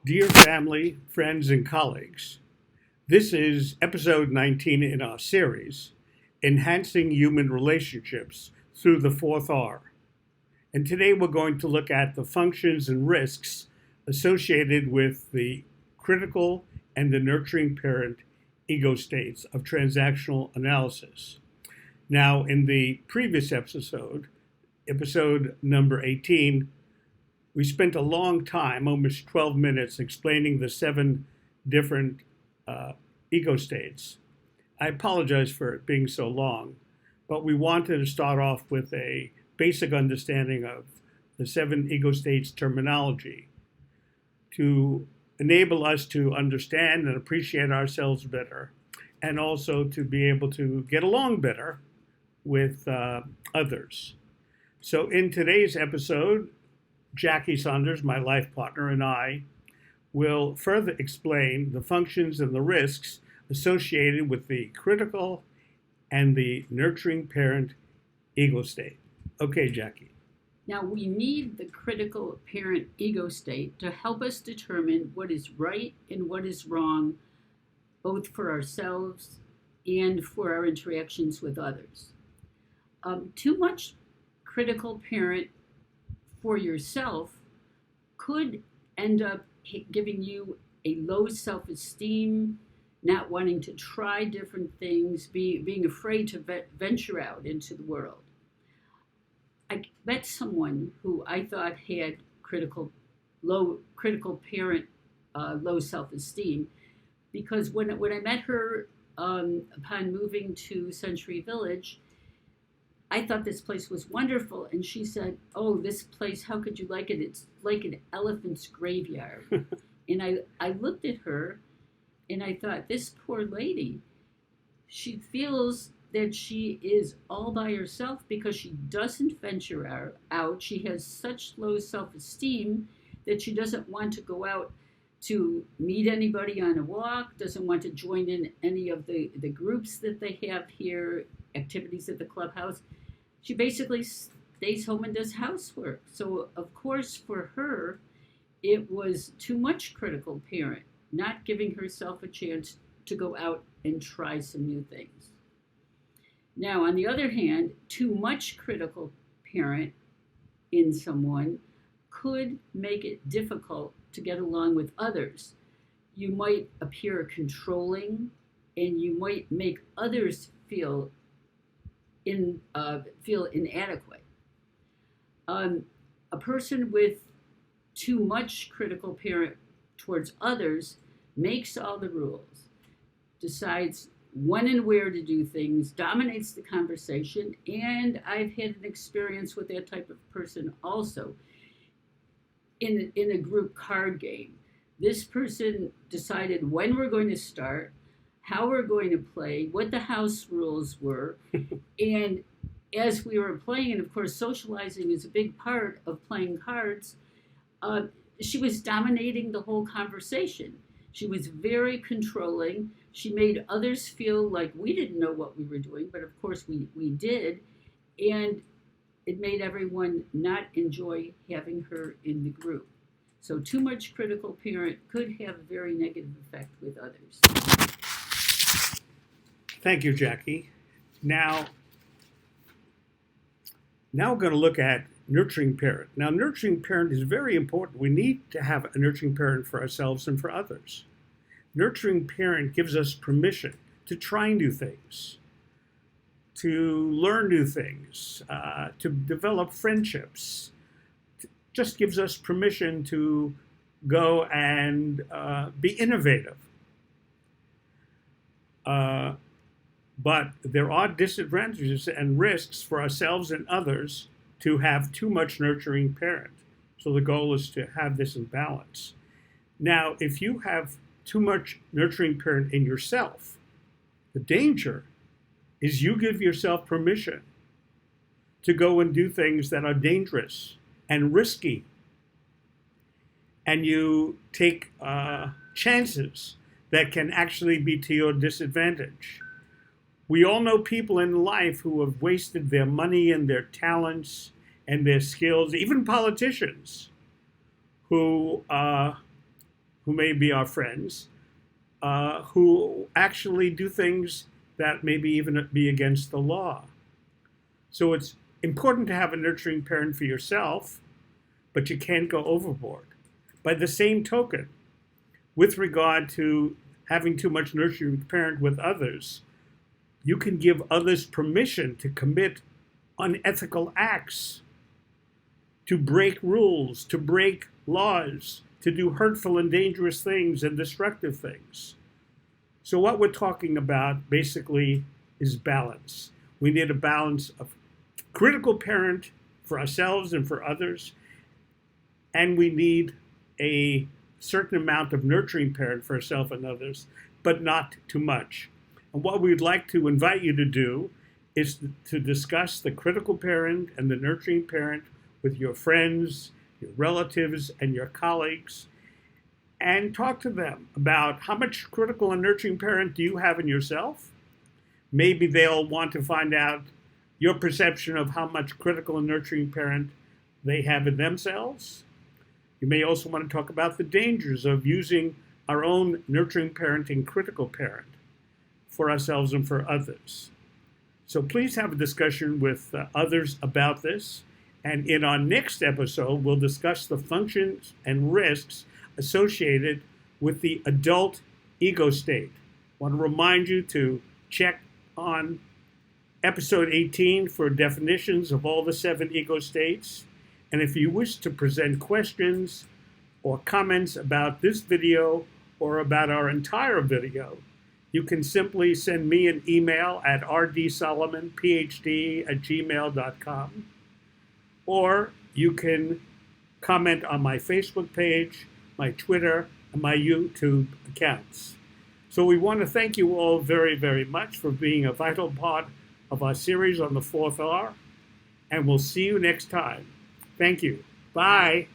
Dear family, friends, and colleagues, this is episode 19 in our series, Enhancing Human Relationships Through the Fourth R. And today we're going to look at the functions and risks associated with the critical and the nurturing parent ego states of transactional analysis. Now, in the previous episode number 18, we spent a long time, almost 12 minutes, explaining the 7 different ego states. I apologize for it being so long, but we wanted to start off with a basic understanding of the 7 ego states terminology to enable us to understand and appreciate ourselves better, and also to be able to get along better with others. So in today's episode, Jackie Saunders, my life partner, and I will further explain the functions and the risks associated with the critical and the nurturing parent ego state. Okay, Jackie. Now, we need the critical parent ego state to help us determine what is right and what is wrong, both for ourselves and for our interactions with others. Too much critical parent for yourself could end up giving you a low self-esteem, not wanting to try different things, being afraid to venture out into the world. I met someone who I thought had critical parent low self-esteem, because when I met her upon moving to Century Village, I thought this place was wonderful, and she said, "Oh, this place, how could you like it? It's like an elephant's graveyard." And I looked at her, and I thought, this poor lady, she feels that she is all by herself because she doesn't venture out. She has such low self-esteem that she doesn't want to go out to meet anybody on a walk, doesn't want to join in any of the groups that they have here, activities at the clubhouse. She basically stays home and does housework. So, of course, for her, it was too much critical parent, not giving herself a chance to go out and try some new things. Now, on the other hand, too much critical parent in someone could make it difficult to get along with others. You might appear controlling, and you might make others feel inadequate. A person with too much critical parent towards others makes all the rules, decides when and where to do things, dominates the conversation, and I've had an experience with that type of person also. In a group card game, this person decided when we're going to start, how we're going to play, what the house rules were, and as we were playing, and of course socializing is a big part of playing cards, she was dominating the whole conversation. She was very controlling. She made others feel like we didn't know what we were doing, but of course we did, and it made everyone not enjoy having her in the group. So too much critical parent could have a very negative effect with others. Thank you, Jackie. Now we're going to look at nurturing parent. Now, nurturing parent is very important. We need to have a nurturing parent for ourselves and for others. Nurturing parent gives us permission to try new things, to learn new things, to develop friendships. Just gives us permission to go and be innovative. But there are disadvantages and risks for ourselves and others to have too much nurturing parent. So the goal is to have this in balance. Now, if you have too much nurturing parent in yourself, the danger is you give yourself permission to go and do things that are dangerous and risky. And you take chances that can actually be to your disadvantage. We all know people in life who have wasted their money and their talents and their skills, even politicians who who may be our friends, who actually do things that maybe even be against the law. So it's important to have a nurturing parent for yourself, but you can't go overboard. By the same token, with regard to having too much nurturing parent with others, you can give others permission to commit unethical acts, to break rules, to break laws, to do hurtful and dangerous things and destructive things. So what we're talking about basically is balance. We need a balance of critical parent for ourselves and for others, and we need a certain amount of nurturing parent for ourselves and others, but not too much. And what we'd like to invite you to do is to discuss the critical parent and the nurturing parent with your friends, your relatives, and your colleagues, and talk to them about how much critical and nurturing parent do you have in yourself. Maybe they'll want to find out your perception of how much critical and nurturing parent they have in themselves. You may also want to talk about the dangers of using our own nurturing parent and critical parent for ourselves and for others. So please have a discussion with others about this. And in our next episode, we'll discuss the functions and risks associated with the adult ego state. I want to remind you to check on episode 18 for definitions of all the 7 ego states. And if you wish to present questions or comments about this video or about our entire video, you can simply send me an email at rdsolomonphd@gmail.com, or you can comment on my Facebook page, my Twitter, and my YouTube accounts. So we want to thank you all very, very much for being a vital part of our series on the 4th R, and we'll see you next time. Thank you. Bye.